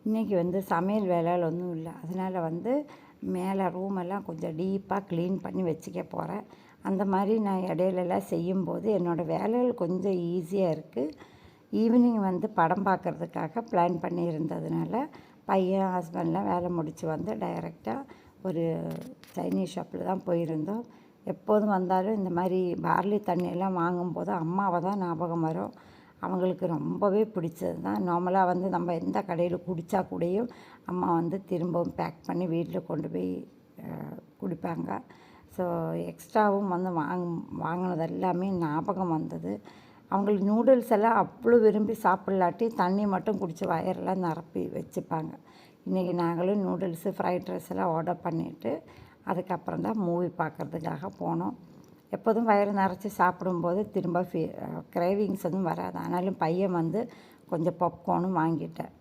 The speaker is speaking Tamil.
இன்றைக்கி வந்து சமையல் வேலைகள் ஒன்றும் இல்லை. அதனால் வந்து மேலே ரூமெல்லாம் கொஞ்சம் டீப்பாக க்ளீன் பண்ணி வச்சுக்க போகிறேன். அந்த மாதிரி நான் இடையிலலாம் செய்யும்போது என்னோடய வேலைகள் கொஞ்சம் ஈஸியாக இருக்குது. ஈவினிங் வந்து படம் பார்க்குறதுக்காக பிளான் பண்ணியிருந்ததுனால பையன் ஹஸ்பண்ட்லாம் வேலை முடித்து வந்து டைரெக்டாக ஒரு சைனீஸ் ஷாப்பில் தான் போயிருந்தோம். எப்போதும் வந்தாலும் இந்த மாதிரி பார்லி தண்ணியெல்லாம் வாங்கும்போது அம்மாவை தான் ஞாபகம் வரும். அவங்களுக்கு ரொம்பவே பிடிச்சது தான். நார்மலாக வந்து நம்ம எந்த கடையில் குடித்தா கூடயும் அம்மா வந்து திரும்பவும் பேக் பண்ணி வீட்டில் கொண்டு போய் குடிப்பாங்க. ஸோ எக்ஸ்ட்ராவும் வந்து வாங்கினது எல்லாமே ஞாபகம் வந்தது. அவங்களுக்கு நூடுல்ஸ் எல்லாம் அவ்வளோ விரும்பி சாப்பிட்லாட்டி தண்ணி மட்டும் குடித்து வயரெல்லாம் நிரப்பி வச்சுப்பாங்க. இன்றைக்கி நாங்களும் நூடுல்ஸு, ஃப்ரைட் ரைஸ் எல்லாம் ஆர்டர் பண்ணிவிட்டு அதுக்கப்புறம் தான் மூவி பார்க்குறதுக்காக போனோம். எப்போதும் வயிறு நிறச்சி சாப்பிடும்போது திரும்ப கிரேவிங்ஸ் எதுவும் வராது. ஆனாலும் பையன் வந்து கொஞ்சம் பாப்கார்னும் வாங்கிட்டேன்.